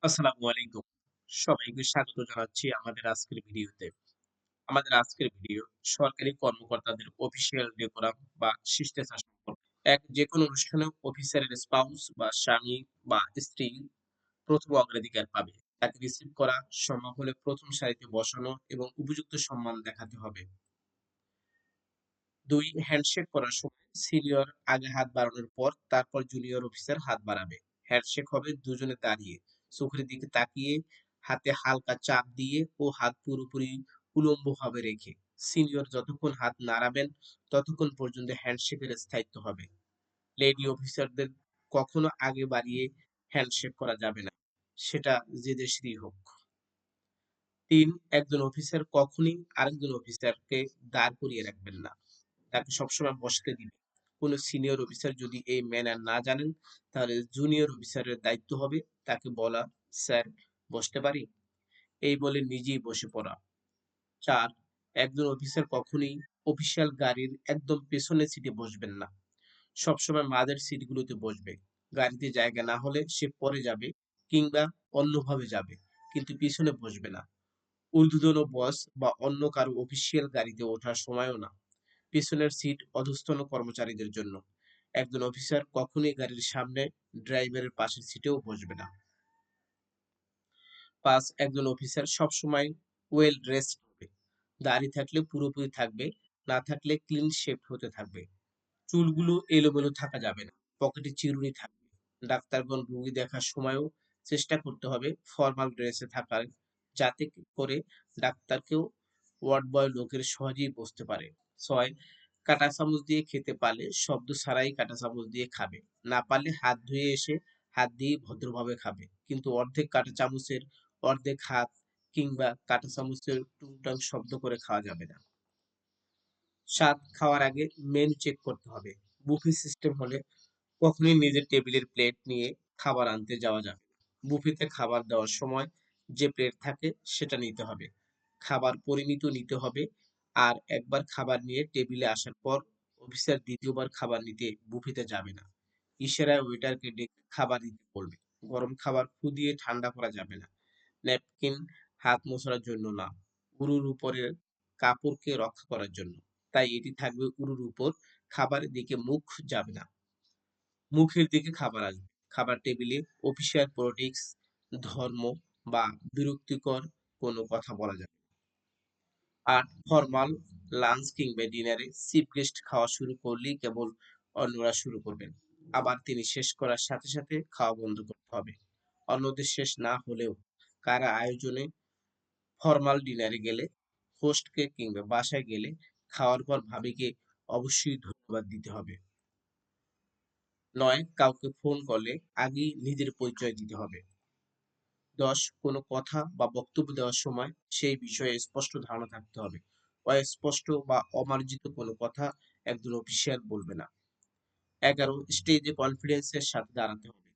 আসসালামু আলাইকুম। সবাইকে স্বাগত জানাচ্ছি আমাদের আজকের ভিডিওতে। আমাদের আজকের ভিডিও সরকারি কর্মকর্তাদের অফিসিয়াল ডেকোরাম বা শিষ্টাচার সম্পর্কে। যেকোনো অনুষ্ঠানে অফিসারের স্পাউস বা স্বামী বা স্ত্রী প্রথম অগ্রাধিকার পাবে। তাকে রিসিভ করা সম্ভব হলে প্রথম সারিতে বসানো এবং উপযুক্ত সম্মান দেখাতে হবে। ২. হ্যান্ডশেক করার সময় সিনিয়র আগে হাত বাড়ানোর পর তারপর জুনিয়র অফিসার হাত বাড়াবে। হ্যান্ডশেক হবে দুজনে দাঁড়িয়ে, চোখের দিকে তাকিয়ে, হাতে হালকা চাপ দিয়ে ও হাত পুরোপুরি উলম্বভাবে রেখে। সিনিয়র যতক্ষণ হাত নাড়াবেন ততক্ষণ পর্যন্ত হ্যান্ডশেকের স্থায়িত্ব হবে। লেডি অফিসারদের কখনো আগে বাড়িয়ে হ্যান্ডশেক করা যাবে না, সেটা যে দেশেরই হোক। ৩. একজন অফিসার কখনই আরেকজন অফিসারকে দাঁড় করিয়ে রাখবেন না, তাকে সবসময় বসতে দিবে। কোন সিনিয়র অফিসার যদি এই ম্যানার না জানেন, তাহলে জুনিয়র অফিসারের দায়িত্ব হবে তাকে বলা, স্যার বসতে পারি? এই বলে নিজেই বসে পড়া। ৪. একজন অফিসার কখনোই অফিসিয়াল গাড়ির একদম পেছনের সিটে বসবেন না। সবসময় মাঝের সিটগুলোতে বসবে। গাড়িতে জায়গা না হলে সে পরে যাবে কিংবা অন্যভাবে যাবে, কিন্তু পিছনে বসবে না। ঊর্ধ্বতন বস বা অন্য কারো অফিসিয়াল গাড়িতে ওঠার সময়ও না। পেছনের সিট অধস্তন কর্মচারীদের জন্য। একজন অফিসার কখনোই গাড়ির সামনে ড্রাইভারের পাশের সিটেও বসবে না। ৫. একজন অফিসার সবসময় ওয়েল ড্রেসড হবে। দাড়ি থাকলে পুরোপুরি থাকবে, না থাকলে ক্লিন শেভড হতে থাকবে। চুলগুলো এলোমেলো থাকা যাবে না। পকেটে চিরুনি থাকবে। ডাক্তারগণ রোগী দেখার সময়ও চেষ্টা করতে হবে ফরমাল ড্রেসে থাকার, যাতে করে ডাক্তারকেও ওয়ার্ড বয় লোকের সহজেই বুঝতে পারে। ৬. কাঁটা চামচ দিয়ে খেতে পারলে শব্দ ছাড়াই কাঁটা চামচ দিয়ে খাবে। না পারলে হাত ধুয়ে এসে হাত দিয়েই ভদ্রভাবে খাবে। কিন্তু অর্ধেক কাঁটা চামচের অর্ধেক হাত কিংবা কাঁটা চামচের টুংটাং শব্দ করে খাওয়া যাবে না। ৭. খাওয়ার আগে মেনু চেক করতে হবে। বুফে সিস্টেম হলে কখনোই নিজের টেবিলের প্লেট নিয়ে খাবার আনতে যাওয়া যাবে না। বুফেতে খাবার দেওয়ার সময় যে প্লেট থাকে সেটা নিতে হবে। খাবার পরিমিত নিতে হবে। আর একবার খাবার নিয়ে টেবিলে আসার পর অফিসার দ্বিতীয়বার খাবার নিতে বুফেতে যাবে না। ইশারায় ওয়েটারকে ডেকে খাবার দিতে বলবে। গরম খাবার ফু দিয়ে ঠান্ডা করা যাবে না। ন্যাপকিন হাত মোছার জন্য না, উরুর উপরের কাপড়কে রক্ষা করার জন্য। তাই এটি থাকবে উরুর উপর, খাবারের দিকে মুখ যাবে না। মুখের দিকে খাবার আসবে। খাবার টেবিলে অফিসিয়াল পলিটিক্স, ধর্ম বা বিরক্তিকর কোনো কথা বলা যাবে না। আর ফরমাল লাঞ্চ কিংবা ডিনারে চিফ গেস্ট খাওয়া শুরু করলেই কেবল অন্যরা শুরু করবেন। আবার তিনি শেষ করার সাথে সাথে খাওয়া বন্ধ করতে হবে। অন্যদের শেষ না হলেও কারা আয়োজনে ফরমাল ডিনারে গেলে, হোস্টকে কিংবা বাসায় গেলে খাওয়ার পর ভাবিকে অবশ্যই ধন্যবাদ দিতে হবে। ৯. কাউকে ফোন করলে আগেই নিজের পরিচয় দিতে হবে। ১০. কোনো কথা বা বক্তব্য দেওয়ার সময় সেই বিষয়ে স্পষ্ট ধারণা থাকতে হবে। অস্পষ্ট বা অমার্জিত কোনো কথা একজন অফিসিয়াল বলবে না। ১১. স্টেজে কনফিডেন্স এর সাথে দাঁড়াতে হবে।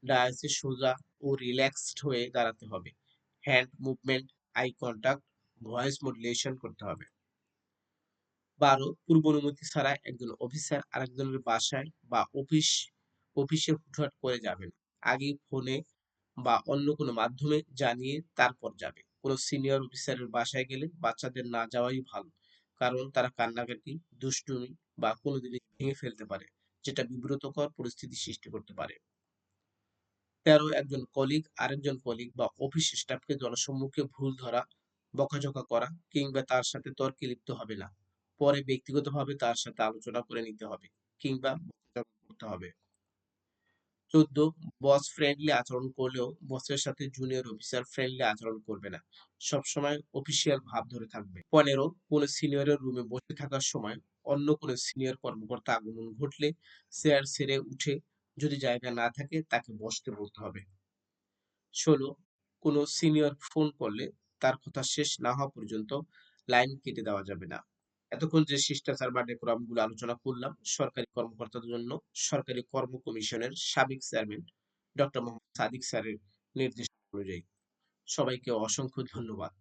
ডায়াসে সোজা ও রিল্যাক্সড হয়ে দাঁড়াতে হবে। Hand movement, eye contact, voice modulation করতে হবে। ১২. পূর্ব অনুমতি ছাড়া একজন অফিসার আরেকজনের বাসায় বা অফিসে হুটহাট করে যাবে না। আগেই ফোনে বা অন্য কোনো মাধ্যমে জানিয়ে তারপর যাবে। কোনো সিনিয়র অফিসারের বাসায় গেলে বাচ্চাদের না যাওয়াই ভালো। কারণ তারা কান্নাকাটি, দুষ্টুমি বা কোনো জিনিস ভেঙে ফেলতে পারে, যেটা বিব্রতকর পরিস্থিতি সৃষ্টি করতে পারে। ১৩. একজন কলিগ আরেকজন কলিগ বা অফিস স্টাফকে জনসম্মুখে ভুল ধরা, বকাঝকা করা কিংবা তার সাথে তর্কে লিপ্ত হবে না। পরে ব্যক্তিগতভাবে তার সাথে আলোচনা করে নিতে হবে কিংবা বকাঝকা করতে হবে। ১৪. বস ফ্রেন্ডলি আচরণ করলেও বসের সাথে জুনিয়র অফিসার ফ্রেন্ডলি আচরণ করবে না। সবসময় অফিসিয়াল ভাব ধরে থাকবে। ১৫. কোন সিনিয়রের রুমে বসে থাকার সময় অন্য কোন সিনিয়র কর্মকর্তা আগমন ঘটলে চেয়ার ছেড়ে উঠে, যদি জায়গা না থাকে তাকে বসতে বলতে হবে। ১৬. কোন সিনিয়র ফোন করলে তার কথা শেষ না হওয়া পর্যন্ত লাইন কেটে দেওয়া যাবে না। এতক্ষণ যে শিষ্টাচার বা ডেকোরাম গুলো আলোচনা করলাম সরকারি কর্মকর্তাদের জন্য সরকারি কর্ম কমিশনের সাবেক চেয়ারম্যান ডক্টর মোহাম্মদ সাদিক স্যারের নির্দেশ অনুযায়ী। সবাইকে অসংখ্য ধন্যবাদ।